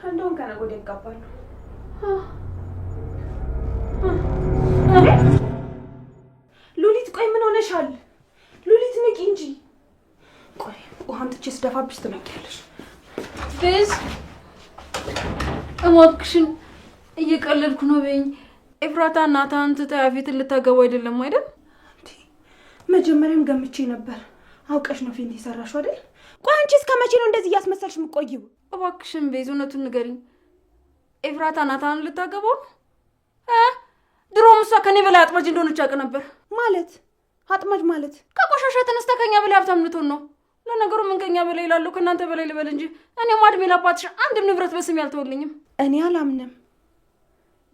እንደውም ከነገ ወዲያ ይጋባሉ። ሉሊት ቆይ ምን ሆነሻል? ሉሊት ንቂ እንጂ። ቆይ ውሃም ጥቼ ስደፋብሽ ትነቂያለሽ። ቤዝ እባክሽን እየቀለድኩ ነው በይኝ። ኤፍራታ እናታን ትታ ያፌትን ልታገባ አይደለም አይደል? መጀመሪያም ገምቼ ነበር። አውቀሽ ነው ፊልም የሰራሽው አይደል? ቆይ አንቺ እስከ መቼ ነው እንደዚህ እያስመሰልሽ የምትቆይው? እባክሽን ቤዝ እውነቱን ንገሪኝ። ኤፍራታ እናታን ልታገባው ነው? ድሮም እሷ ከኔ በላይ አጥማጅ እንደሆነች አውቅ ነበር። ማለት አጥማጅ ማለት? ከቆሻሻ ተነስታ ከኛ በላይ ሀብታም ልትሆን ነው። ለነገሩ ምን ከኛ በላይ ይላሉ? ከእናንተ በላይ ልበል እንጂ እኔ ማድሜ ላባትሽ አንድም ንብረት በስሜ አልተወልኝም። እኔ አላምንም።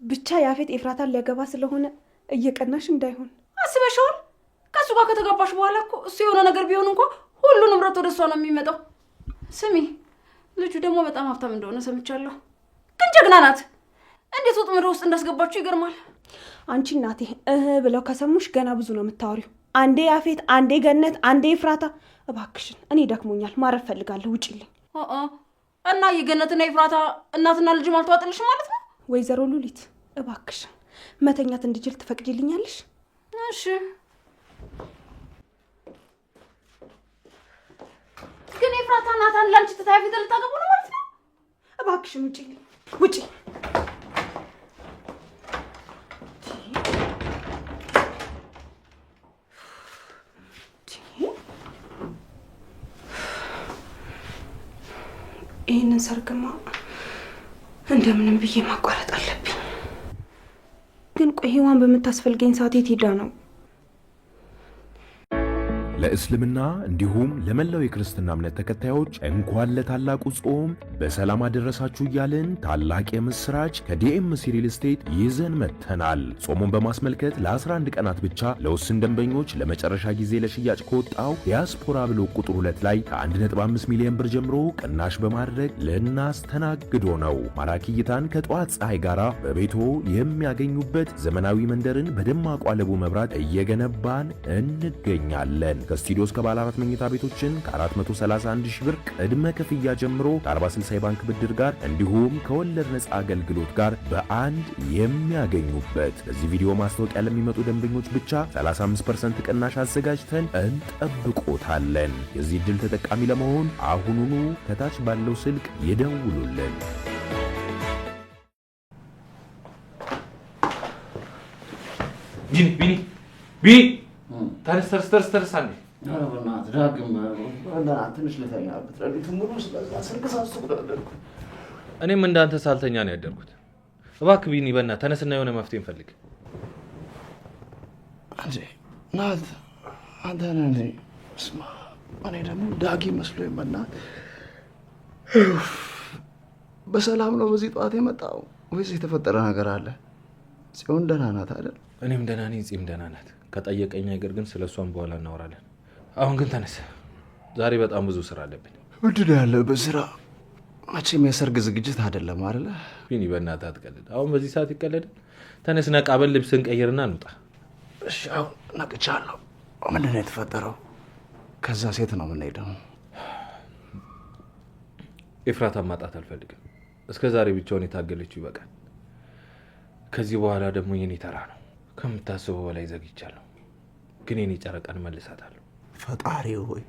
ብቻ ያፌት ኤፍራታን ሊያገባ ስለሆነ እየቀናሽ እንዳይሆን አስበሽዋል? ከእሱ ጋር ከተጋባሽ በኋላ እኮ እሱ የሆነ ነገር ቢሆን እንኳ ሁሉ ንብረት ወደ እሷ ነው የሚመጣው። ስሚ ልጁ ደግሞ በጣም ሀብታም እንደሆነ ሰምቻለሁ። ግን ጀግና ናት። እንዴት ወጥመድ ውስጥ እንዳስገባችሁ ይገርማል። አንቺ እናቴ ብለው ከሰሙሽ ገና ብዙ ነው የምታወሪው። አንዴ ያፌት፣ አንዴ ገነት፣ አንዴ ኤፍራታ። እባክሽን እኔ ደክሞኛል፣ ማረፍ ፈልጋለሁ፣ ውጪልኝ። እና የገነትና ኤፍራታ እናትና ልጅ ማልተዋጥልሽ ማለት ነው? ወይዘሮ ሉሊት እባክሽን መተኛት እንድችል ትፈቅጂልኛለሽ? እሺ። ግን ኤፍራታ እናታን ላንቺ ትታ ያፌትን ልታገቡ ነው ማለት ነው? እባክሽን ውጪልኝ፣ ውጪ። ይህንን ሰርግማ እንደምንም ብዬ ማቋረጥ አለብኝ። ግን ቆይ ሔዋን በምታስፈልገኝ ሰዓት የት ሄዳ ነው? ለእስልምና እንዲሁም ለመላው የክርስትና እምነት ተከታዮች እንኳን ለታላቁ ጾም በሰላም አደረሳችሁ እያልን ታላቅ የምስራች ከዲኤምሲ ሪል ስቴት ይዘን መጥተናል። ጾሙን በማስመልከት ለ11 ቀናት ብቻ ለውስን ደንበኞች ለመጨረሻ ጊዜ ለሽያጭ ከወጣው ዲያስፖራ ብሎክ ቁጥር 2 ላይ ከ1.5 ሚሊዮን ብር ጀምሮ ቅናሽ በማድረግ ልናስተናግዶ ነው። ማራኪ እይታን ከጠዋት ፀሐይ ጋር በቤቶ የሚያገኙበት ዘመናዊ መንደርን በደማቁ አለቡ መብራት እየገነባን እንገኛለን። ከስቱዲዮ እስከ ባለ 4 መኝታ ቤቶችን ከ431 ሺህ ብር ቅድመ ክፍያ ጀምሮ ከ40/60 የባንክ ብድር ጋር እንዲሁም ከወለድ ነፃ አገልግሎት ጋር በአንድ የሚያገኙበት። በዚህ ቪዲዮ ማስታወቂያ ለሚመጡ ደንበኞች ብቻ 35% ቅናሽ አዘጋጅተን እንጠብቆታለን። የዚህ ዕድል ተጠቃሚ ለመሆን አሁኑኑ ከታች ባለው ስልክ ይደውሉልን። ቢኒ ተርስ አንዴ። ኧረ በእናትህ ዳግም ትንሽ ልተኛበት። ሌሊቱን ሙሉ ስልክ ሳስብ አደርኩ። እኔም እንዳንተ ሳልተኛ ነው ያደርኩት። እባክህ ቢኒ በእናትህ ተነስና የሆነ መፍትሄ እንፈልግ። ናት አንተ ነህ እንዴ? ስማ እኔ ደግሞ ዳጊ መስሎኝ በእናትህ። በሰላም ነው በዚህ ጠዋት የመጣው ወይስ የተፈጠረ ነገር አለ? ጽዮን ደህና ናት አይደል? እኔም ደህና ነኝ፣ ጽም ደህና ናት። ከጠየቀኝ ነገር ግን ስለሷን በኋላ እናወራለን። አሁን ግን ተነስ፣ ዛሬ በጣም ብዙ ስራ አለብን። ምንድን ነው ያለብህ ስራ? መቼም የሰርግ ዝግጅት አይደለም አይደለ? ቢኒ በእናትህ አትቀልድ። አሁን በዚህ ሰዓት ይቀለድ? ተነስ፣ ነቃ በል፣ ልብስን ቀይርና እንውጣ። እሺ አሁን ነቅቻለሁ። ምንድን ነው የተፈጠረው? ከዛ ሴት ነው የምንሄደው? ኤፍራታን ማጣት አልፈልግም። እስከ ዛሬ ብቻውን የታገለችው ይበቃል። ከዚህ በኋላ ደግሞ የኔ ተራ ነው። ከምታስበው በላይ ዘግይቻለሁ፣ ግን የኔ ጨረቃን መልሳታለሁ። ፈጣሪ ሆይ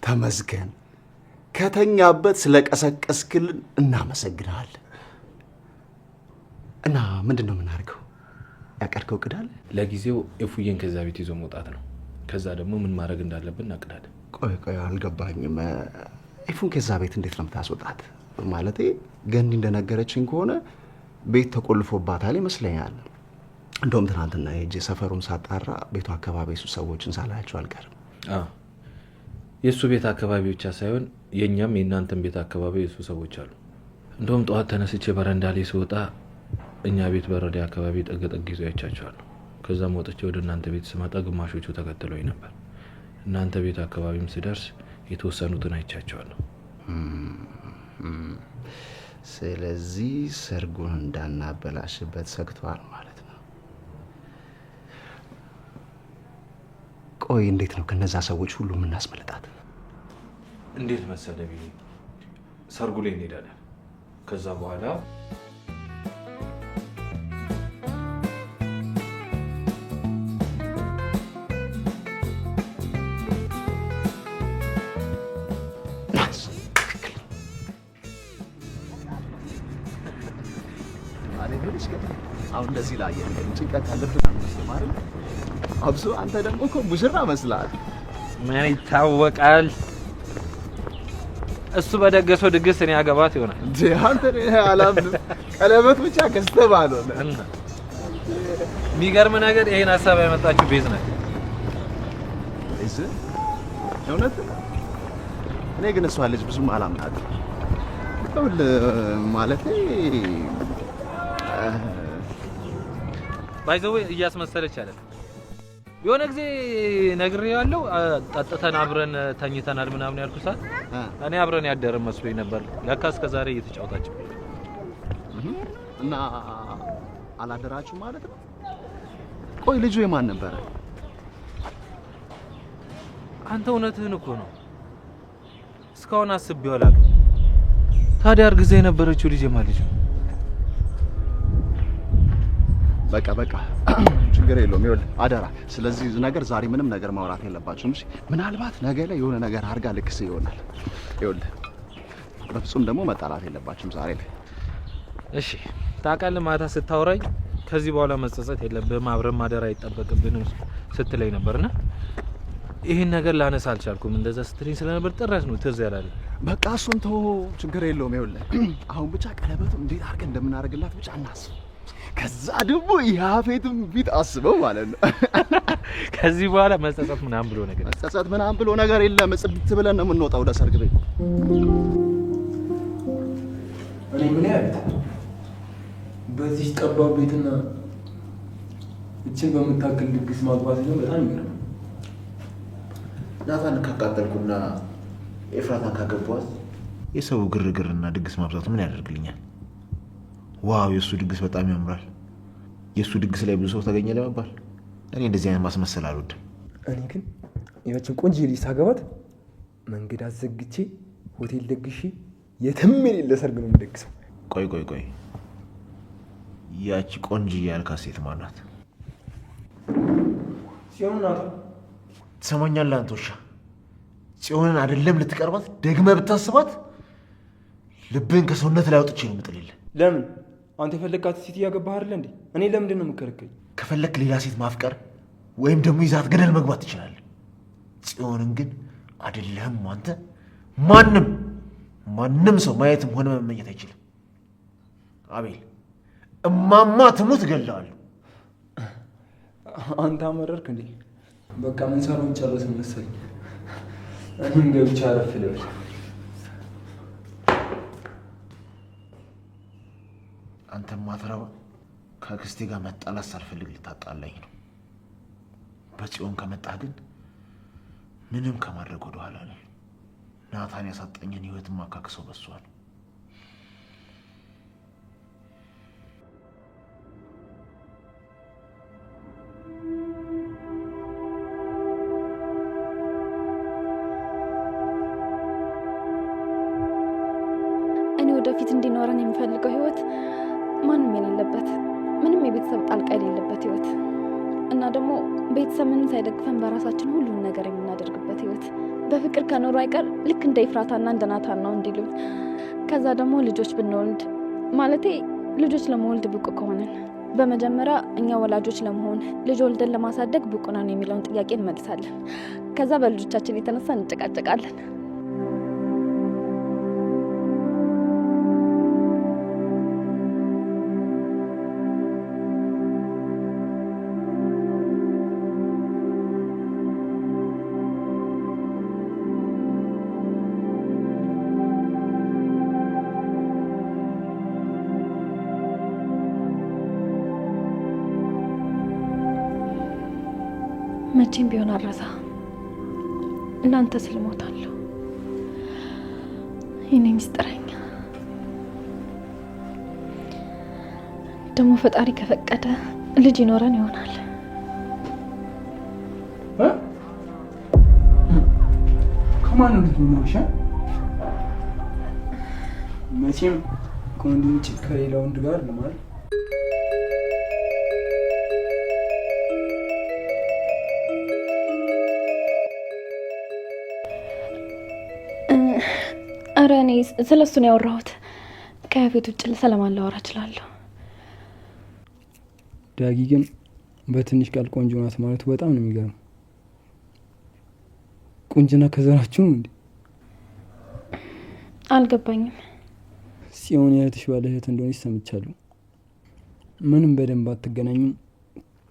ተመስገን። ከተኛበት ስለቀሰቀስክልን እናመሰግናለን። እና ምንድን ነው የምናደርገው? ያቀድከው እቅድ አለ? ለጊዜው ኤፉዬን ከዛ ቤት ይዞ መውጣት ነው። ከዛ ደግሞ ምን ማድረግ እንዳለብን እናቅዳለን። ቆይ አልገባኝም። ኤፉን ከዛ ቤት እንዴት ነው የምታስወጣት? ማለቴ ገኒ እንደነገረችኝ ከሆነ ቤት ተቆልፎባታል ይመስለኛል። እንደውም ትናንትና ሄጄ ሰፈሩን ሳጣራ ቤቱ አካባቢ የሱ ሰዎችን ሳላያቸው አልቀርም። የእሱ ቤት አካባቢ ብቻ ሳይሆን የእኛም የእናንተን ቤት አካባቢ የሱ ሰዎች አሉ። እንደውም ጠዋት ተነስቼ በረንዳ ላይ ስወጣ እኛ ቤት በረዳ አካባቢ ጠገጠግ ይዘው አይቻቸዋለሁ። ከዛም ወጥቼ ወደ እናንተ ቤት ስመጣ ግማሾቹ ተከትለውኝ ነበር። እናንተ ቤት አካባቢም ስደርስ የተወሰኑትን አይቻቸዋለሁ። ስለዚህ ሰርጉን እንዳናበላሽበት ሰግቷል ማለት ነው። ቆይ እንዴት ነው ከነዛ ሰዎች ሁሉ የምናስመልጣት? እንዴት መሰለ ቢኒ፣ ሰርጉ ላይ እንሄዳለን። ከዛ በኋላ አሁን እንደዚህ ላይ ጭንቀት ያለብን አልመስልም አይደል? አብሶ አንተ ደግሞ እኮ ሙሽራ መስላል። ምን ይታወቃል? እሱ በደገሰው ድግስ እኔ አገባት ይሆናል። አንተ አላምንም። ቀለበት ብቻ ከስተህ ባልሆነ የሚገርም ነገር ይሄን ሀሳብ ያመጣችው ቤዝ ናት። ቤዝ እውነት? እኔ ግን እሷ ልጅ ብዙም አላምናትም። ማለቴ ባይዘው እያስመሰለች አይደል? የሆነ ጊዜ ነግሬዋለሁ። ጠጥተን አብረን ተኝተናል ምናምን ያልኩት ሰዓት እኔ አብረን ያደረን መስሎኝ ነበር። ለካ እስከ ዛሬ እየተጫወታችሁ እና አላደራችሁ ማለት ነው። ቆይ ልጁ የማን ነበረ? አንተ እውነትህን እኮ ነው። እስካሁን አስቤው አላውቅም። ታዲያ እርግዛ የነበረችው ልጅ የማን ልጅ ነው? በቃ ችግር የለውም። ይኸውልህ አደራ፣ ስለዚህ ነገር ዛሬ ምንም ነገር ማውራት የለባችሁም። እሺ? ምናልባት ነገ ላይ የሆነ ነገር አድርጋ ልክስ ይሆናል። ይኸውልህ በፍጹም ደግሞ መጣላት የለባችሁም ዛሬ ላይ። እሺ ታውቃለህ፣ ማታ ስታወራኝ ከዚህ በኋላ መጸጸት የለብህም አብረን ማደር አይጠበቅብንም ስትለኝ ነበርና ይሄን ነገር ላነሳ አልቻልኩም። እንደዛ ስትለኝ ስለነበር ጥራት ነው ትዝ ያላለኝ። በቃ እሱን ተው፣ ችግር የለውም። ይኸውልህ አሁን ብቻ ቀለበቱ እንዴት አድርገን እንደምናደርግላት ብቻ እናስብ። ከዛ ደግሞ ያፌትም ፊት አስበው ማለት ነው። ከዚህ በኋላ መጸጸት ምናምን ብሎ ነገር የለም። ጽድት ብለን ነው የምንወጣው ወደ ሰርግ ቤት። እኔ ምን ያህል በዚህ ጠባብ ቤትና እችን በምታክል ድግስ ማግባት ነው በጣም ይገርም። ናታን ካቃጠልኩና ኤፍራታን ካገባኋት የሰው ግርግርና ድግስ ማብዛቱ ምን ያደርግልኛል? ዋው የሱ ድግስ በጣም ያምራል፣ የሱ ድግስ ላይ ብዙ ሰው ተገኘ ለመባል እኔ እንደዚህ አይነት ማስመሰል አልወድም። እኔ ግን የመቼም ቆንጆ ልጅ ሳገባት መንገድ አዘግቼ ሆቴል ደግሼ የትም የሌለ ሰርግ ነው የምደግሰው። ቆይ ያቺ ቆንጆ ያልካት ሴት ማናት? ጽዮን ናት። ትሰማኛለህ አንተ ውሻ? ጽዮንን አይደለም ልትቀርባት ደግመህ ብታስባት ልብህን ከሰውነት ላይ አውጥቼ ነው የምጥልልህ። ለምን? አንተ የፈለግካት ሴት እያገባህ አይደል እንዴ? እኔ ለምንድን ነው የምከለከኝ? ከፈለክ ሌላ ሴት ማፍቀር ወይም ደግሞ ይዛት ገደል መግባት ትችላለህ። ጽዮንን ግን አይደለም አንተ ማንም ሰው ማየትም ሆነ መመኘት አይችልም። አቤል እማማ ትሙት እገላለሁ። አንተ አመረርክ እንዴ? በቃ ምን ሰራውን ጨረስን መሰለኝ። እኔም ገብቼ አረፍ ልበል። አንተ ማትረባ ከአክስቴ ጋር መጣላት ሳልፈልግ ልታጣላኝ ነው። በጽዮን ከመጣህ ግን ምንም ከማድረግ ወደ ኋላ ነኝ። ናታን ያሳጠኝን ህይወት ማካክሰው በሷል። እኔ ወደፊት እንዲኖረን የሚፈልገው ህይወት ማንም የሌለበት፣ ምንም የቤተሰብ ጣልቃ የሌለበት ህይወት እና ደግሞ ቤተሰብ ምንም ሳይደግፈን በራሳችን ሁሉን ነገር የምናደርግበት ህይወት። በፍቅር ከኖሩ አይቀር ልክ እንደ ኤፍራታና እንደ ናታን ነው እንዲሉኝ። ከዛ ደግሞ ልጆች ብንወልድ ማለቴ ልጆች ለመወልድ ብቁ ከሆነን በመጀመሪያ እኛ ወላጆች ለመሆን ልጅ ወልደን ለማሳደግ ብቁ ነን የሚለውን ጥያቄ እንመልሳለን። ከዛ በልጆቻችን የተነሳ እንጨቃጨቃለን። መቼም ቢሆን አረሳ እናንተ ስልሞታለሁ የኔ ሚስጥረኛ። ደግሞ ፈጣሪ ከፈቀደ ልጅ ይኖረን ይሆናል። ከማን ነው ልጅ ነው? መቼም ከወንድ ውጭ ከሌላ ወንድ ጋር ለማለት ኧረ እኔ ስለሱ ነው ያወራሁት። ከያፌት ውጭ ስለማን ላወራ እችላለሁ? ዳጊ ግን በትንሽ ቃል ቆንጆ ናት ማለቱ በጣም ነው የሚገርም። ቁንጅና ከዘራችሁ ነው እንዴ? አልገባኝም። ጽዮን የእህትሽ ባለ እህት እንደሆነች ሰምቻለሁ። ምንም በደንብ አትገናኙም።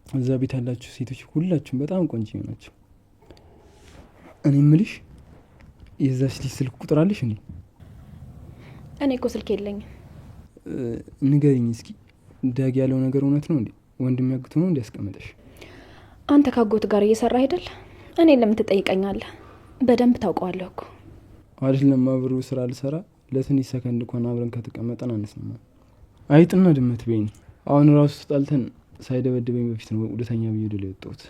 እዛ ቤት ያላችሁ ሴቶች ሁላችሁም በጣም ቆንጆ ናቸው። እኔ የምልሽ የዛች ልጅ ስልክ ቁጥር አለሽ እንዴ? እኔ እኮ ስልክ የለኝም። ንገሪኝ እስኪ። ዳጊ ያለው ነገር እውነት ነው እንዴ? ወንድም ያግቱ ነው እንዲያስቀምጠሽ? አንተ ካጎት ጋር እየሰራ አይደል? እኔ ለምን ትጠይቀኛለህ? በደንብ ታውቀዋለህ እኮ። አይደለም አብሮ ስራ ልሰራ ለትንሽ ሰከንድ እንኳን አብረን ከተቀመጠን አንስማ። አይጥና ድመት በይኝ። አሁን ራሱ ተጣልተን ሳይደበድበኝ በፊት ነው ወደተኛ ብዬ ወደ ላይ ወጣሁት።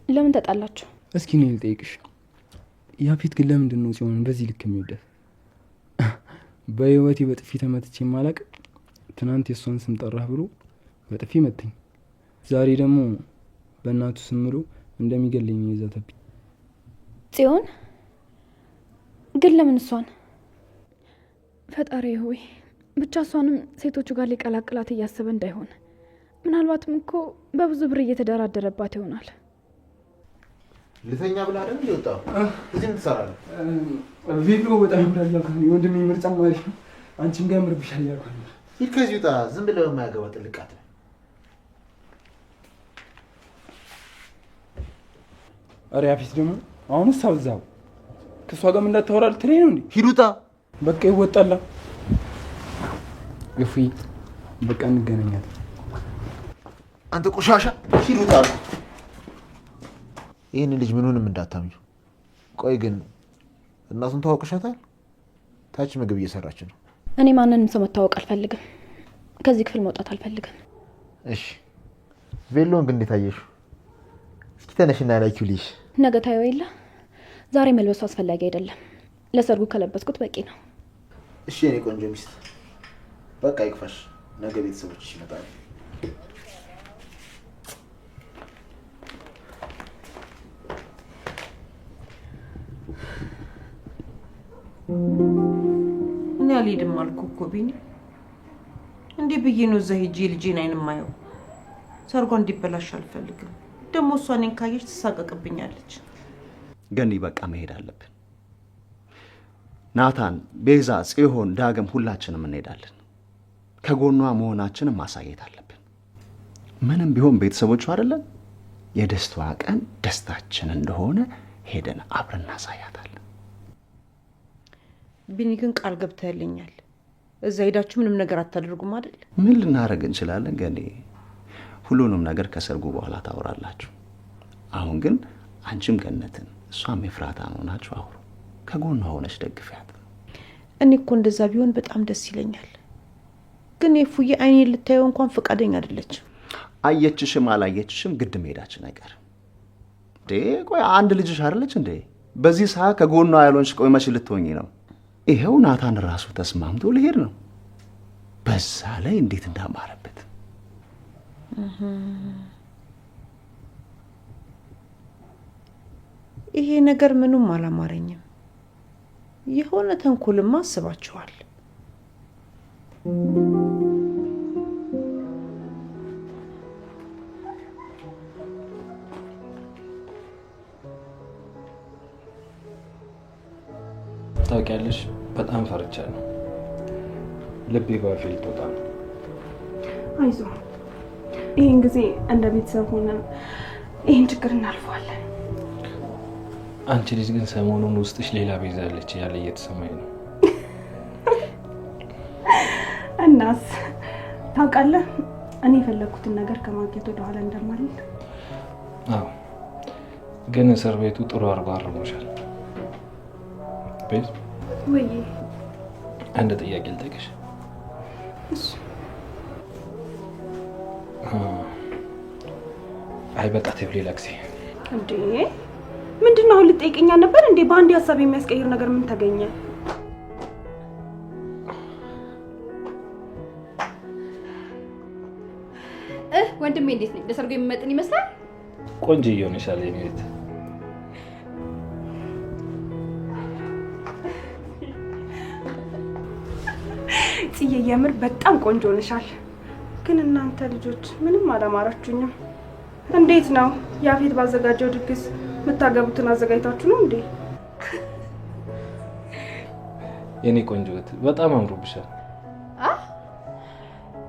ለምን ተጣላችሁ? እስኪ እኔ ልጠይቅሽ፣ ያፌት ግን ለምንድን ነው ጽዮንን በዚህ ልክ የሚወዳት? በህይወቴ በጥፊ ተመትቼ ማላቅ። ትናንት የእሷን ስም ጠራህ ብሎ በጥፊ መተኝ። ዛሬ ደግሞ በእናቱ ስም ብሎ እንደሚገለኝ ይዛተብኝ። ጽዮን ግን ለምን እሷን? ፈጣሪ ሆይ ብቻ እሷንም ሴቶቹ ጋር ሊቀላቅላት እያሰበ እንዳይሆን። ምናልባትም እኮ በብዙ ብር እየተደራደረባት ይሆናል። ልተኛ ብላ አይደል ይወጣው? እዚህ ምን ትሰራለህ? ቪዲዮ በጣም ያምራል ያልኩኝ ወንድሜ፣ ምርጫ ማለት ነው። አንቺም ጋር ያምርብሻል ያልኩኝ። ሂድ ከዚህ ውጣ። ዝም ብለህ የማያገባ ጥልቃት ነው። ኧረ ያፌት ደግሞ አሁንስ አብዛው። ከእሷ ጋር ምን እንዳታወራ ልትለኝ ነው እንዴ? ሂድ ውጣ። በቃ ይወጣላ። እፉይ በቃ እንገናኛለን። አንተ ቆሻሻ ሂድ ውጣ። ይህን ልጅ ምኑንም እንዳታምኙ። ቆይ ግን እናቱን ታወቅሻታል? ታች ምግብ እየሰራች ነው። እኔ ማንንም ሰው መታወቅ አልፈልግም። ከዚህ ክፍል መውጣት አልፈልግም። እሺ ቬሎን ግን እንዴት አየሽው? እስኪ ተነሽና ላይኪው ልሽ። ነገ ታየው የለ። ዛሬ መልበሱ አስፈላጊ አይደለም። ለሰርጉ ከለበስኩት በቂ ነው። እሺ የኔ ቆንጆ ሚስት በቃ ይክፋሽ። ነገ ቤተሰቦችሽ ይመጣሉ። እኔ አልሄድም አልኩህ እኮ ቢኒ። እንዴ ብዬ ነው እዛ ሂጅ ልጄን አይን ማየው? ሰርጓ እንዲበላሽ አልፈልግም። ደግሞ እሷ እኔን ካየች ትሳቀቅብኛለች። ገኒ በቃ መሄድ አለብን። ናታን፣ ቤዛ፣ ጽዮን፣ ዳግም ሁላችንም እንሄዳለን። ከጎኗ መሆናችንን ማሳየት አለብን። ምንም ቢሆን ቤተሰቦቹ አይደለን? የደስታዋ ቀን ደስታችን እንደሆነ ሄደን አብረን እናሳያታለን። ቢኒ ግን ቃል ገብተህልኛል። እዛ ሄዳችሁ ምንም ነገር አታደርጉም አይደል? ምን ልናደርግ እንችላለን ገኒ? ሁሉንም ነገር ከሰርጉ በኋላ ታወራላችሁ። አሁን ግን አንቺም ገነትን እሷም ኤፍራታን ሆናችሁ አውሩ። ከጎኗ ሆነሽ ደግፊያት። እኔ እኮ እንደዛ ቢሆን በጣም ደስ ይለኛል። ግን የፉዬ አይኔን ልታየው እንኳን ፈቃደኛ አይደለችም። አየችሽም አላየችሽም ግድ መሄዳችን አይቀርም። ቆይ አንድ ልጅሽ አይደለች እንዴ? በዚህ ሰዓት ከጎኗ ያልሆንሽ ቆይ መች ልትሆኚ ነው? ይሄው ናታን ራሱ ተስማምቶ ሊሄድ ነው። በዛ ላይ እንዴት እንዳማረበት። ይሄ ነገር ምንም አላማረኝም። የሆነ ተንኮልማ አስባችኋል። ታውቂያለሽ፣ በጣም ፈርቻለሁ። ልቤ ባፌ ልትወጣ ነው። አይዞህ፣ ይህን ጊዜ እንደ ቤተሰብ ሆነን ይህን ችግር እናልፈዋለን። አንቺ ልጅ ግን ሰሞኑን ውስጥሽ ሌላ ቤዛ አለች ያለ እየተሰማኝ ነው። እናስ ታውቃለህ፣ እኔ የፈለግኩትን ነገር ከማግኘት ወደኋላ እንደማልል። አዎ፣ ግን እስር ቤቱ ጥሩ አርጎ አርሞሻል። ቤት ወይ አንድ ጥያቄ ልጠይቅሽ። አይ በቃ ተይው፣ ሌላ ጊዜ። እንዴ ምንድን ነው አሁን ልጠይቀኛ ነበር እንዴ? በአንድ ሀሳብ የሚያስቀይር ነገር ምን ተገኘ? ወንድሜ እንዴት ነኝ? ለሰርጉ የሚመጥን ይመስላል? ቆንጆ እየሆነሻል የኔ እህት። ጽዬ የምር በጣም ቆንጆ ነሻል። ግን እናንተ ልጆች ምንም አላማራችሁኝም። እንዴት ነው ያፌት ባዘጋጀው ድግስ የምታገቡትን አዘጋጅታችሁ ነው እንዴ? የኔ ቆንጆ እህት በጣም አምሮብሻል።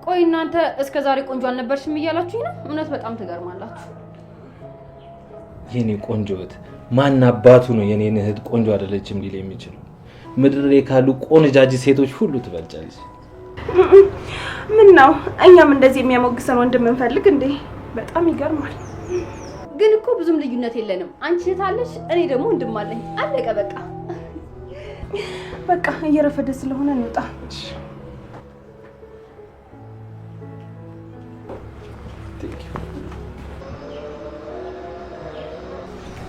ቆይ እናንተ እስከ ዛሬ ቆንጆ አልነበርሽም እያላችሁኝ ነው? እውነት በጣም ትገርማላችሁ። የኔ ቆንጆ እህት ማን አባቱ ነው የኔን እህት ቆንጆ አይደለችም ሊል የሚችለው? ምድር ላይ ካሉ ቆንጃጅ ሴቶች ሁሉ ትበልጫለሽ። ምን ነው እኛም እንደዚህ የሚያሞግሰን ወንድም እንፈልግ እንዴ? በጣም ይገርማል። ግን እኮ ብዙም ልዩነት የለንም። አንቺ እህት አለሽ፣ እኔ ደግሞ ወንድም አለኝ። አለቀ በቃ። በቃ እየረፈደ ስለሆነ እንውጣ።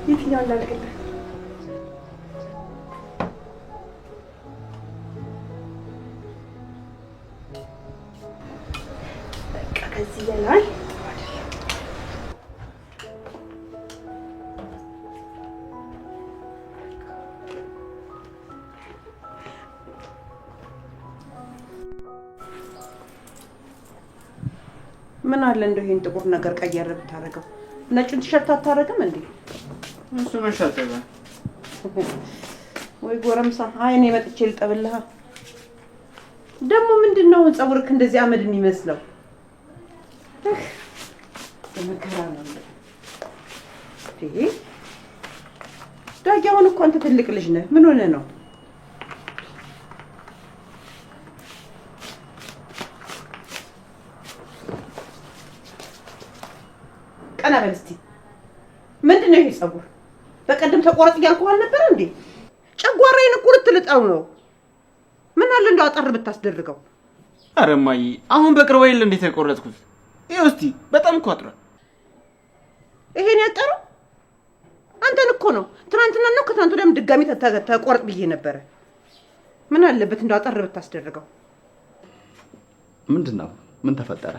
የትኛው እንዳልቀለ በቃ ከዚህ በላይ ምን አለ እንደው ይሄን ጥቁር ነገር ቀየር ብታረገው? ነጭን ቲሸርት አታረግም እንዴ? እሱ መሻተባ ወይ ጎረምሳ። አይ እኔ መጥቼ ልጠብልሃ። ደግሞ ምንድነው ፀጉርክ እንደዚህ አመድ የሚመስለው? ለመከራ ነው እንዴ? ዳጊያውን እኮ አንተ ትልቅ ልጅ ነህ። ምን ሆነ ነው? ቀና በል እስቲ። ምንድነው ይሄ ፀጉር? በቀደም ተቆረጥ እያልኩህ አልነበረ እንዴ? ጨጓራዬን ቁርጥ ልጠው ነው። ምን አለ እንደው አጠር ብታስደርገው። ኧረ እማዬ አሁን በቅርቡ አይደል እንዴት ተቆረጥኩት? ይኸው እስቲ በጣም እኮ አጥሯል። ይሄን ያጠረው አንተን እኮ ነው። ትናንትና ነው ከትናንት ወዲያም ድጋሚ ተቆረጥ ብዬ ነበረ። ምን አለበት እንደው አጠር ብታስደርገው። ምንድነው? ምን ተፈጠረ?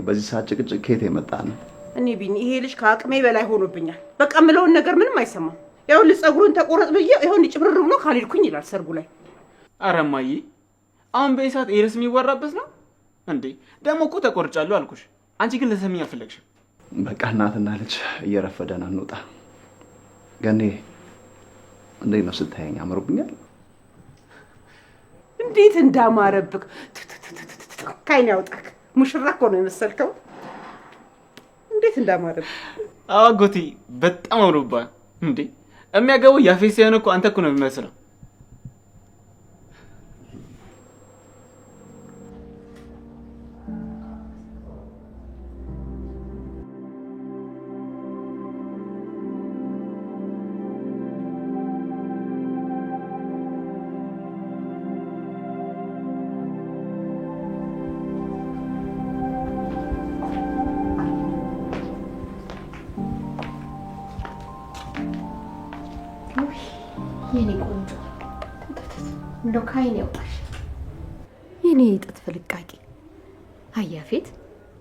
በዚህ ሰዓት ጭቅጭቅ ከየት የመጣ ነው? እኔ ቢኒ ይሄ ልጅ ከአቅሜ በላይ ሆኖብኛል። በቃ ምለውን ነገር ምንም አይሰማም። ያው ፀጉሩን ተቆረጥ ብዬ ይሁን ጭብርር ብሎ ካልሄድኩኝ ይላል ሰርጉ ላይ። ኧረ እማዬ አሁን በኢሳት ኤርስ የሚወራበት ነው እንዴ? ደግሞ እኮ ተቆርጫለሁ አልኩሽ። አንቺ ግን ለሰሚኝ አልፈለግሽም። በቃ እናትና ልጅ እየረፈደን እንውጣ። ገኔ እንዴት ነው ስታየኝ? አምሮብኛል። እንዴት እንዳማረብክ ካይን ያውጣክ። ሙሽራ እኮ ነው የመሰልከው። እንዴት እንዳማረብክ። አጎቴ በጣም አምሮባል እንዴ። የሚያገባው ያፌት ሳይሆን እኮ አንተ እኮ ነው የሚመስለው። የኔ ቆንጆ እንደው ካይን ያውጣሽ የኔ ጥጥ ፍልቃቂ። አያፌት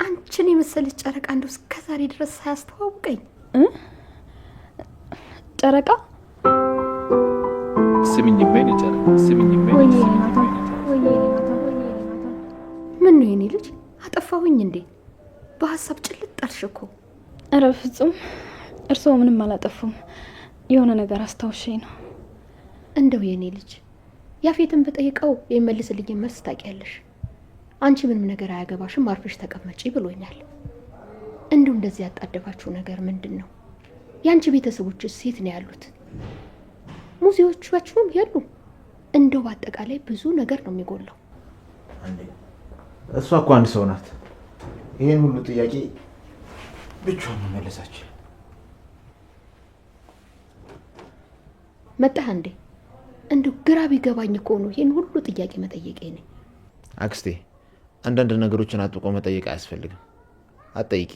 አንቺን የመሰለች ጨረቃ እንደው እስከ ዛሬ ድረስ ሳያስተዋውቀኝ። ጨረቃ ስሚኝ በይ ነው ጨረቃ፣ ስሚኝ በይ። ምን ነው የኔ ልጅ አጠፋሁኝ እንዴ? በሐሳብ ጭልጥ አልሽ እኮ። ኧረ ፍጹም እርስዎ ምንም አላጠፉም። የሆነ ነገር አስታውሸኝ ነው። እንደው የኔ ልጅ ያፌትን ብጠይቀው የሚመልስልኝ መልስ ታውቂያለሽ። አንቺ ምንም ነገር አያገባሽም አርፈሽ ተቀመጪ ብሎኛል። እንደው እንደዚህ ያጣደፋችሁ ነገር ምንድን ነው? ያንቺ ቤተሰቦችስ ሴት ነው ያሉት? ሙዚዎቻችሁም የሉ? እንደው በአጠቃላይ ብዙ ነገር ነው የሚጎለው። አንዴ እሷ እኮ አንድ ሰው ናት። ይሄን ሁሉ ጥያቄ ብቻዋን መመለሳችሁ መጣህ እንዴ? እንደው ግራ ቢገባኝ እኮ ነው ይሄን ሁሉ ጥያቄ መጠየቄ ነኝ። አክስቴ አንዳንድ ነገሮችን አጥብቆ መጠየቅ አያስፈልግም። አትጠይቂ።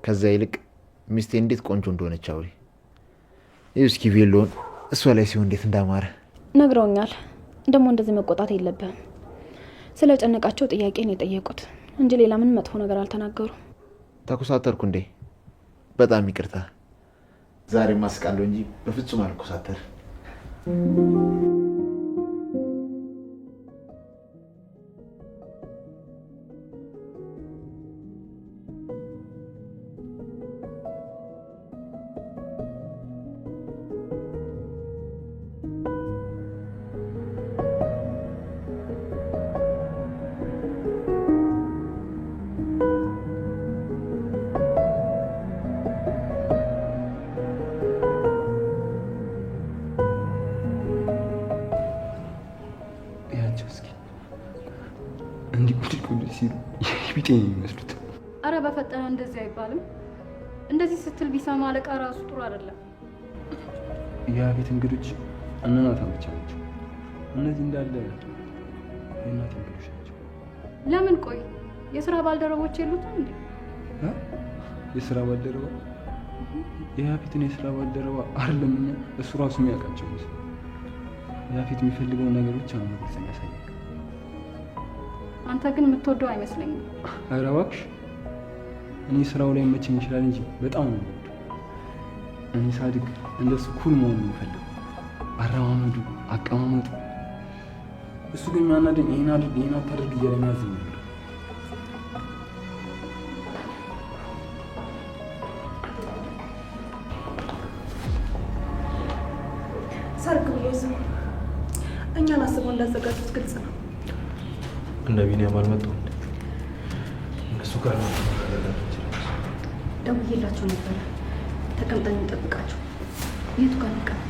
ከዛ ይልቅ ሚስቴ እንዴት ቆንጆ እንደሆነች አውሪ። ይኸው እስኪ ቬሎን እሷ ላይ ሲሆን እንዴት እንዳማረ ነግረውኛል። ደግሞ እንደዚህ መቆጣት የለብህም። ስለ ጨነቃቸው ጥያቄ ነው የጠየቁት። እንጂ ሌላ ምን መጥፎ ነገር አልተናገሩም። ተኮሳተርኩ እንዴ? በጣም ይቅርታ። ዛሬ ማስቃለሁ እንጂ በፍጹም አልኮሳተር። ቢጤ የሚመስሉት። አረ በፈጠነ እንደዚህ አይባልም። እንደዚህ ስትል ቢሰማ አለቃ ራሱ ጥሩ አይደለም። የቤት እንግዶች እናታን ብቻ ናቸው። እነዚህ እንዳለ የእናቴ እንግዶች ናቸው። ለምን? ቆይ የስራ ባልደረቦች የሉትም እንዴ? የስራ ባልደረባ? የያፌትን የስራ ባልደረባ አይደለም እሱ ራሱ የሚያውቃቸው ነው። ያፌት የሚፈልገውን ነገሮች አሁን በግልጽ የሚያሳይ። አንተ ግን የምትወደው አይመስለኝም። ኧረ እባክሽ፣ እኔ ስራው ላይ መቼም ይችላል እንጂ በጣም ነው። እኔ ሳድግ እንደሱ ኩል መሆን ነው የምፈልገው። አረማመዱ፣ አቀማመጡ። እሱ ግን የሚያናደኝ ይሄን አድርግ ይሄን አታድርግ እያለ የሚያዘኝ ነበር። ሰርግ ብሎ ዝም እኛን አስበው እንዳዘጋጁት ግልጽ ነው። እነ ቢኒያም አልመጡም። እነሱ ጋር ነው ደውዬላቸው ነበረ። ተቀምጠን እንጠብቃቸው። የቱ ጋር እንቀመጥ?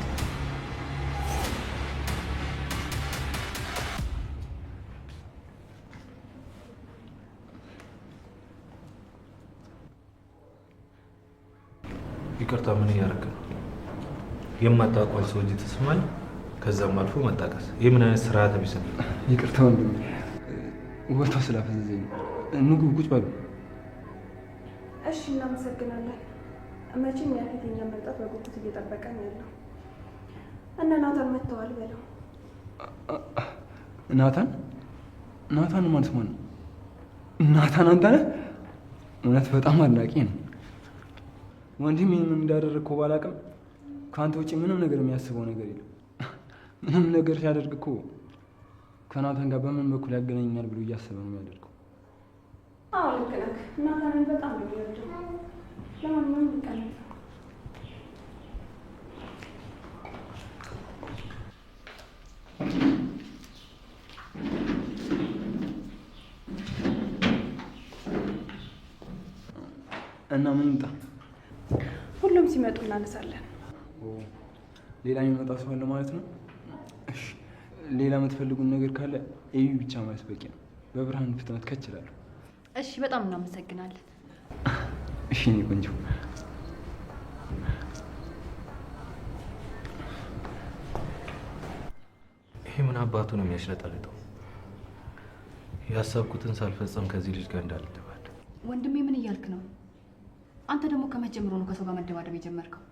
ይቅርታ፣ ምን እያደረግ ነው? የማታውቀውን ሰው እጅ ተስማል፣ ከዛም አልፎ መጣቀስ። ይህ ምን አይነት ስርዓተ ቢስ ነው? ይቅርታ ወንድሜ፣ ውበቷ ስላፈዘዘኝ ነው። ምግቡ ቁጭ በሉ። እሺ፣ እናመሰግናለን። መቼም ያፌት የእኛን መምጣት በጉጉት እየጠበቀ ነው ያለው። እነ ናታን መጥተዋል በለው። ናታን? ናታን ማለት ማን ነው? ናታን አንተ ነህ? እውነት በጣም አድናቂ ነው። ወንድሜ ምን እንዳደረግከው ባላውቅም ከአንተ ውጭ ምንም ነገር የሚያስበው ነገር የለም። ምንም ነገር ሲያደርግ እኮ ከናታን ጋር በምን በኩል ያገናኛል ብሎ እያሰበ ነው የሚያደርገው። አዎ ልክ ነህ። ናታንን በጣም ነው የሚወደው። ለማንኛውም ይቀላል። እና ምን ይምጣ? ሁሉም ሲመጡ እናነሳለን። ሌላ የሚመጣ ሰው አለ ማለት ነው? እሺ፣ ሌላ የምትፈልጉን ነገር ካለ እዩ ብቻ ማለት በቂ ነው። በብርሃን ፍጥነት ከችላለሁ። እሺ፣ በጣም እናመሰግናለን። እሺ፣ እኔ ቆንጆ። ይሄ ምን አባቱ ነው የሚያሽለጠልጠው? ያሰብኩትን ሳልፈጸም ከዚህ ልጅ ጋር እንዳልደባል። ወንድሜ ምን እያልክ ነው? አንተ ደግሞ ከመጀመሩ ነው ከሰው ጋር መደባደብ የጀመርከው?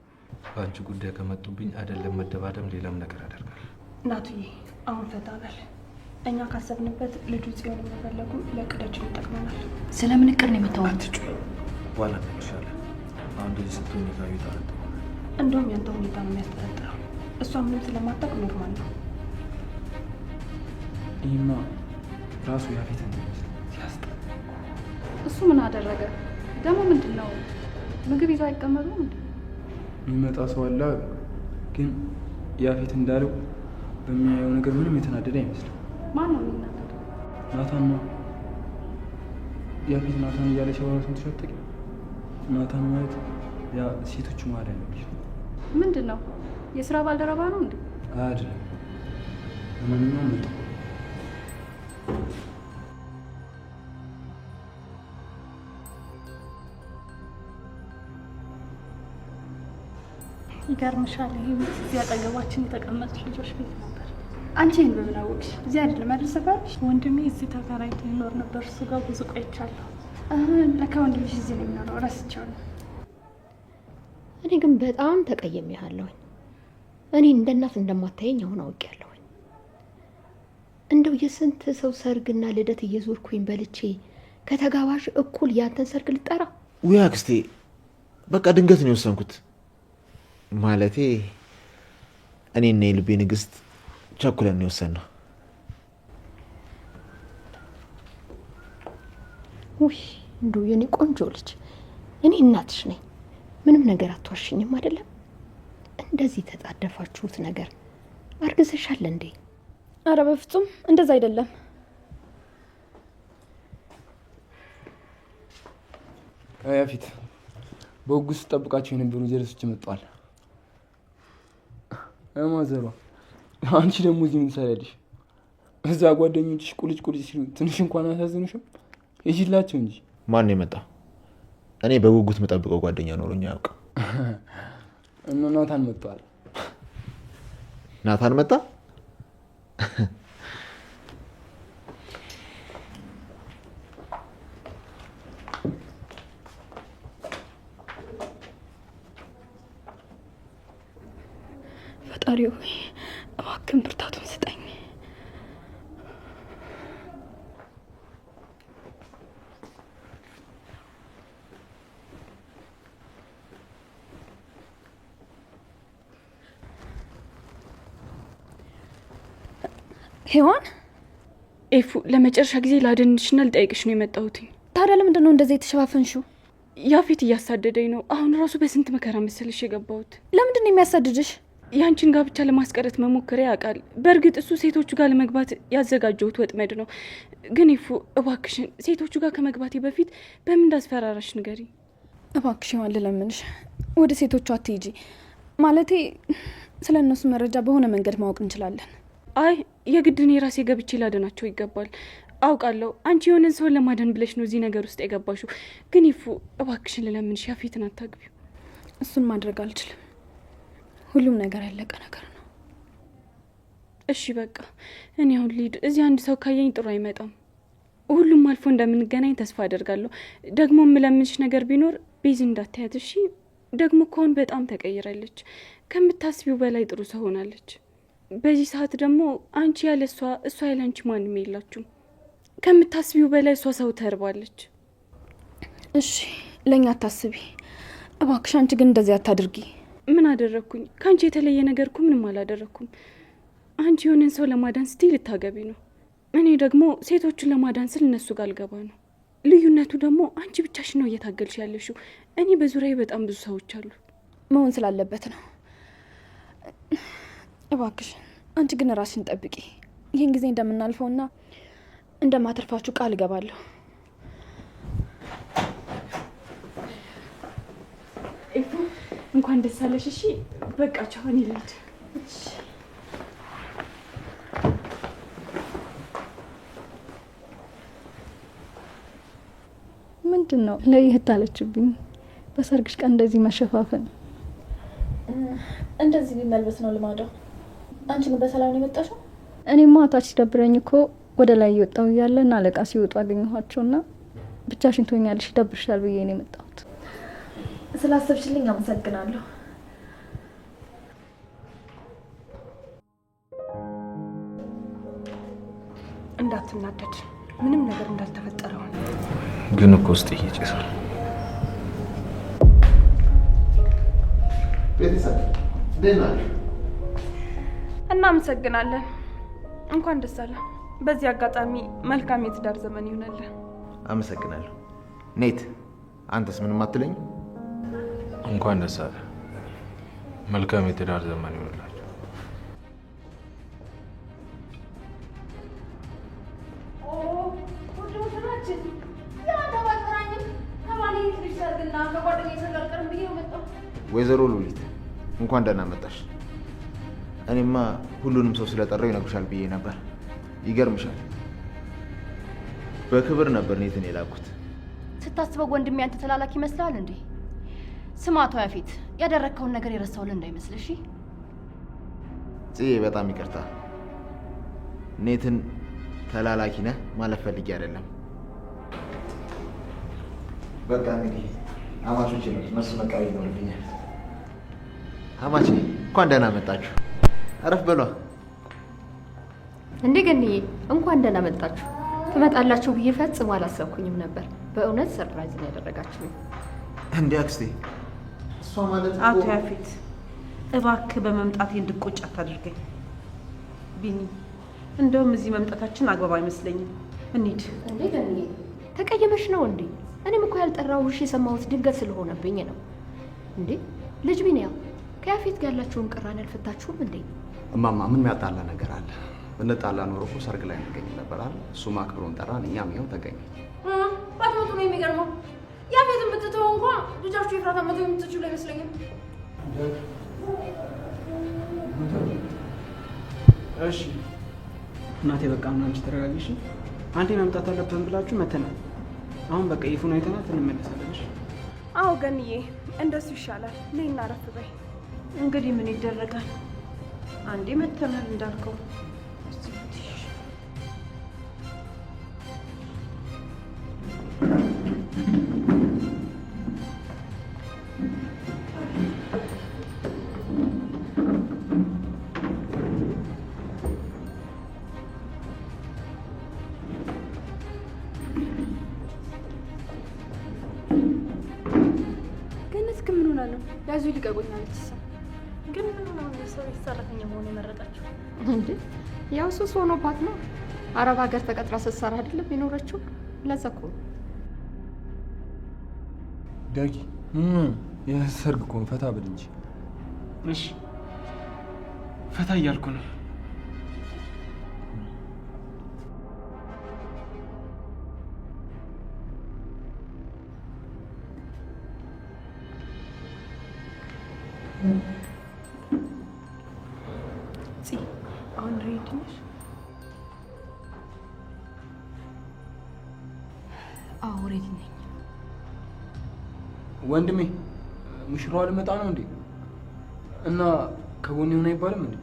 በአንቺ ጉዳይ ከመጡብኝ አይደለም መደባደብ፣ ሌላም ነገር አደርጋለሁ። ናቱዬ፣ አሁን ፈታ በል። እኛ ካሰብንበት ልጁ ጽዮን መፈለጉ ለእቅዳችን ይጠቅመናል። ስለምን እቅድ ነው የምታወራው? አትጩ። በኋላ እንልሻለን። አሁን እንደዚህ ስትሆኝ ካዩ ታረጥ። እንደውም ያንተ ሁኔታ ነው የሚያስጠረጥረው። እሷ ምንም ስለማታውቅ ኖርማል ነው። ይህማ ራሱ ያፌት ሲያስጠ እሱ ምን አደረገ ደግሞ? ምንድን ነው ምግብ ይዞ አይቀመጡም እንዴ? የሚመጣ ሰው አለ፣ ግን ያፌት እንዳለው በሚያየው ነገር ምንም የተናደደ አይመስልም። ማን ነው የሚናደደው? ናታን ነው። ያፌት ናታን እያለ ሲያወራ ሰምተሽ አታውቂም? ናታን ማለት ያ ሴቶቹ መሀል ያለው ልጅ ነው። ምንድን ነው የስራ ባልደረባ ነው እንዴ? አይደለም። ለማንኛውም መጣ። ይገርምሻል፣ ይሄ ቤት እዚህ አጠገባችን የተቀመጡት ልጆች ቤት ነበር። አንቺ ይህን በምን አወቅሽ? እዚህ አይደለም ያደረሰባልሽ? ወንድሜ እዚህ ተከራይቶ ይኖር ነበር። እሱ ጋር ብዙ ቆይቻለሁ። ለካ ወንድምሽ እዚህ ነው የሚኖረው። ረስቼዋለሁ። እኔ ግን በጣም ተቀየሜሃለሁኝ። እኔ እንደ እናት እንደማታየኝ አሁን አውቄያለሁኝ። እንደው የስንት ሰው ሰርግና ልደት እየዞርኩኝ በልቼ ከተጋባዥ እኩል ያንተን ሰርግ ልጠራ? ውይ አክስቴ፣ በቃ ድንገት ነው የወሰንኩት። ማለቴ እኔና የልቤ ንግስት ቸኩለን ነው የወሰንነው። ውይ እንደው የኔ ቆንጆ ልጅ፣ እኔ እናትሽ ነኝ። ምንም ነገር አትዋሽኝም አይደለም? እንደዚህ ተጣደፋችሁት ነገር አርግዘሻል እንዴ? አረ በፍጹም እንደዛ አይደለም። ያፊት በጉስ ተጠብቃችሁ የነበሩ ጀለሶች መጥተዋል። ማዘሯ አንቺ ደግሞ እዚህ ምን ትሰሪያለሽ? እዛ ጓደኞችሽ ቁልጭ ቁልጭ ሲሉ ትንሽ እንኳን አሳዝኑሽም? ይጅላቸው እንጂ። ማን የመጣ? እኔ በጉጉት መጠብቀው ጓደኛ ኖሮኝ አያውቅም። እና ናታን መጥተዋል። ናታን መጣ? ፈጣሪው እባክህን ብርታቱን ስጠኝ። ሄዋን፣ ኤፉ ለመጨረሻ ጊዜ ላደንሽና ልጠይቅሽ ነው የመጣሁት። ታዲያ ለምንድን ነው እንደዚህ የተሸፋፈንሽው? ያፌት እያሳደደኝ ነው። አሁን ራሱ በስንት መከራ መሰልሽ የገባሁት። ለምንድን ነው የሚያሳድድሽ? ያንቺን ጋብቻ ለማስቀረት መሞከሪያ ያውቃል። በእርግጥ እሱ ሴቶቹ ጋር ለመግባት ያዘጋጀሁት ወጥመድ ነው። ግን ኤፉ እባክሽን ሴቶቹ ጋር ከመግባቴ በፊት በምን እንዳስፈራራሽ ንገሪ እባክሽ። ሄዋን ልለምንሽ፣ ወደ ሴቶቹ አትሂጂ። ማለቴ ስለ እነሱ መረጃ በሆነ መንገድ ማወቅ እንችላለን። አይ የግድ እኔ ራሴ ገብቼ ላደናቸው ይገባል። አውቃለሁ አንቺ የሆነን ሰውን ለማዳን ብለሽ ነው እዚህ ነገር ውስጥ የገባሽው። ግን ኤፉ እባክሽን ልለምንሽ፣ ያፌትን አታግቢው። እሱን ማድረግ አልችልም። ሁሉም ነገር ያለቀ ነገር ነው። እሺ በቃ እኔ አሁን ልሂድ። እዚህ አንድ ሰው ካየኝ ጥሩ አይመጣም። ሁሉም አልፎ እንደምንገናኝ ተስፋ አደርጋለሁ። ደግሞ የምለምንሽ ነገር ቢኖር ቤዚ እንዳታያት እሺ። ደግሞ ከሆን በጣም ተቀይራለች። ከምታስቢው በላይ ጥሩ ሰው ሆናለች። በዚህ ሰዓት ደግሞ አንቺ ያለ እሷ ያለ አንቺ ማንም የላችሁም። ከምታስቢው በላይ እሷ ሰው ተርባለች። እሺ ለእኛ አታስቢ እባክሽ። አንቺ ግን እንደዚህ አታድርጊ። ምን አደረግኩኝ? ከአንቺ የተለየ ነገር እኮ ምንም አላደረግኩም። አንቺ የሆነን ሰው ለማዳን ስትይ ልታገቢ ነው። እኔ ደግሞ ሴቶቹን ለማዳን ስል እነሱ ጋር ልገባ ነው። ልዩነቱ ደግሞ አንቺ ብቻሽን ነው እየታገልሽ ያለሽው። እኔ በዙሪያዬ በጣም ብዙ ሰዎች አሉ። መሆን ስላለበት ነው። እባክሽ አንቺ ግን ራስሽን ጠብቂ። ይህን ጊዜ እንደምናልፈውና እንደማተርፋችሁ ቃል እገባለሁ። ኤፉ እንኳን ደስ አለሽ። እሺ በቃ ቻው፣ እኔ ልሂድ። ምንድን ነው ለየት አለችብኝ? በሰርግሽ ቀን እንደዚህ መሸፋፈን። እንደዚህ መልበስ ነው ልማዷ። አንቺ ግን በሰላም ነው የመጣሽው? እኔማ ታች ሲደብረኝ እኮ ወደ ላይ እየወጣሁ እያለ እና አለቃ ሲወጡ አገኘኋቸውና ብቻሽን ትሆኛለሽ ይደብርሻል ብዬ ነው የመጣሁት። ስላሰብሽልኝ አመሰግናለሁ። እንዳትናደድ፣ ምንም ነገር እንዳልተፈጠረ ሆነ። ግን እኮ ውስጥ ይጨሳል። ቤተሰብ እንዴት ናችሁ? እናመሰግናለን። እንኳን ደስ አለ። በዚህ አጋጣሚ መልካም የትዳር ዘመን ይሆናል። አመሰግናለሁ። ኔት አንተስ ምንም አትለኝ? እንኳን ደስ አለ። መልካም የትዳር ዘመን ይሆንላችሁ። ወይዘሮ ሉሊት እንኳን ደህና መጣሽ። እኔማ ሁሉንም ሰው ስለጠራው ይነግሩሻል ብዬ ነበር። ይገርምሻል፣ በክብር ነበር ኔትን የላኩት። ስታስበው ወንድሜ አንተ ተላላኪ ይመስላል እንዴ? ስማቷ ያፌት፣ ያደረግከውን ነገር የረሳውልህ እንዳይመስል እሺ? ጽዬ በጣም ይቅርታ። ኔትን ተላላኪ ነህ ማለት ፈልጌ አይደለም። በቃ እንግዲህ አማቾች ነው እነሱ መቃወም ይኖርብኛል። አማቼ እንኳን ደህና መጣችሁ። አረፍ በሏ። እንዴ ገንዬ እንኳን ደህና መጣችሁ። ትመጣላችሁ ብዬ ፈጽሞ አላሰብኩኝም ነበር። በእውነት ሰርፕራይዝ ነው ያደረጋችሁኝ። እንዴ አክስቴ፣ እሷ ማለት አቶ ያፌት እባክህ በመምጣቴ እንድቆጭ አታድርገኝ። ቢኒ እንደውም እዚህ መምጣታችን አግባብ አይመስለኝም። እንሂድ። እንዴ ለኔ ተቀየመሽ ነው እንዴ? እኔም እኮ ያልጠራሁሽ የሰማሁት ድንገት ስለሆነብኝ ነው። እንዴ ልጅ ቢኒያም ከያፌት ጋር ያላችሁን ቅራኔ አልፈታችሁም እንዴ? እማማ ምን የሚያጣላ ነገር አለ? ብንጣላ ኖሮ እኮ ሰርግ ላይ እንገኝ ነበር አይደል? እሱም አክብሮን ጠራን፣ እኛም ይኸው ተገኘ። ባትመጡ ነው የሚገርመው። ያፌትን ብትተው እንኳን ልጃችሁ የፍራታ መቶ የምትችሉ አይመስለኝም። እሺ እናቴ በቃ ምን አንቺ ተረጋጊሽ። አንዴ መምጣት አለብን ብላችሁ መተናል። አሁን በቃ ይፉን አይተናት እንመለሳለን። እሺ አዎ ገንዬ፣ እንደሱ ይሻላል። ነይ እናረፍ በይ። እንግዲህ ምን ይደረጋል? አንዴ መተናል እንዳልከው። ያዙ ሊቀቁኛለች። ግን ምን ነው ሰው ሰራተኛ መሆን የመረጣችሁ እንዴ? ያው ሱስ ሆኖባት ነው። አረብ ሀገር ተቀጥራ ስትሰራ አይደለም የኖረችው። ለዛ እኮ ዳጊ የሰርግ እኮ ነው። ፈታ ብል እንጂ። እሺ ፈታ እያልኩ ነው። አሁን ሬዲ ነሽ? አዎ ሬዲ ነኝ። ወንድሜ ሙሽራዋ ልመጣ ነው እንዴ? እና ከጎን ይሆን አይባልም እንዴ?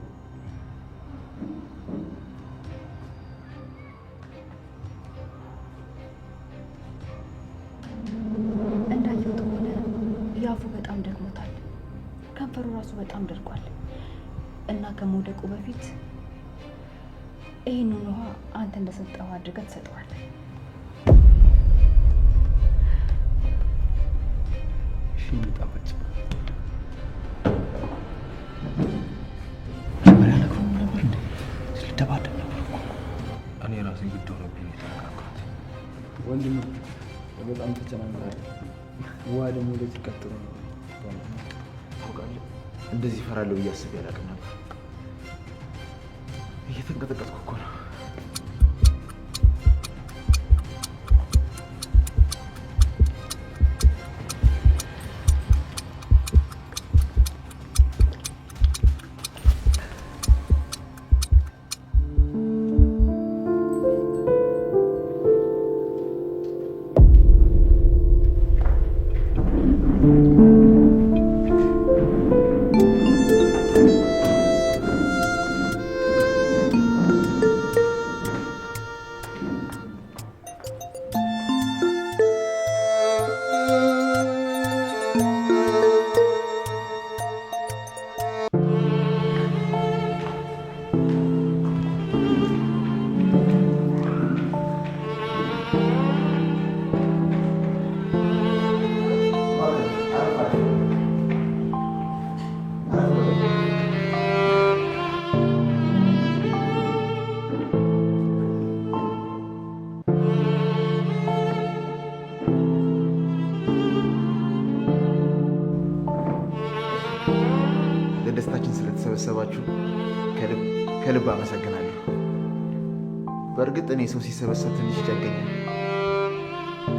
እንዳየሁት ከሆነ ያፉ በጣም ደክሞታል። ከንፈሩ ራሱ በጣም ደርቋል እና ከመውደቁ በፊት ይህንን ውሃ አንተ እንደሰጠው አድርገህ ትሰጠዋለህ። እሺ ጣፋጭ መጀመሪያ ነግሮ ነበር እንዴ? ሊደባደብ ነበር እኮ። እኔ ራሴ ግድ ሆነብኝ የተነካካት። ወንድሜ በጣም ተጨናንቃል። ውሃ ደግሞ ወደዚህ ቀጥሎ ነው። ታውቃለህ፣ እንደዚህ እፈራለሁ ብዬ አስቤ አላውቅም ነበር። እየተንቀጠቀጥኩ እኮ ነው። ለደስታችን ስለተሰበሰባችሁ ከልብ አመሰግናለሁ። በእርግጥ እኔ ሰው ሲሰበሰብ ትንሽ ይጨንቀኛል።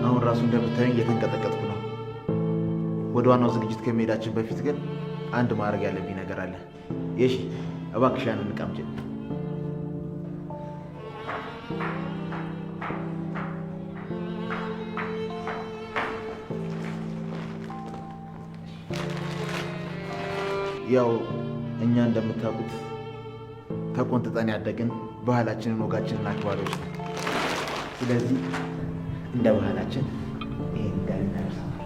አሁን ራሱ እንደምታዩኝ እየተንቀጠቀጥኩ ነው። ወደ ዋናው ዝግጅት ከመሄዳችን በፊት ግን አንድ ማድረግ ያለብኝ ነገር አለ። የሺ እባክሽ ያንን ዕቃ አምጪ። ያው እኛ እንደምታውቁት ተቆንጥጠን ያደግን ባህላችንን ወጋችንን አክባሪዎች ነው። ስለዚህ እንደ ባህላችን ይሄን ጋር እናደርሳለን።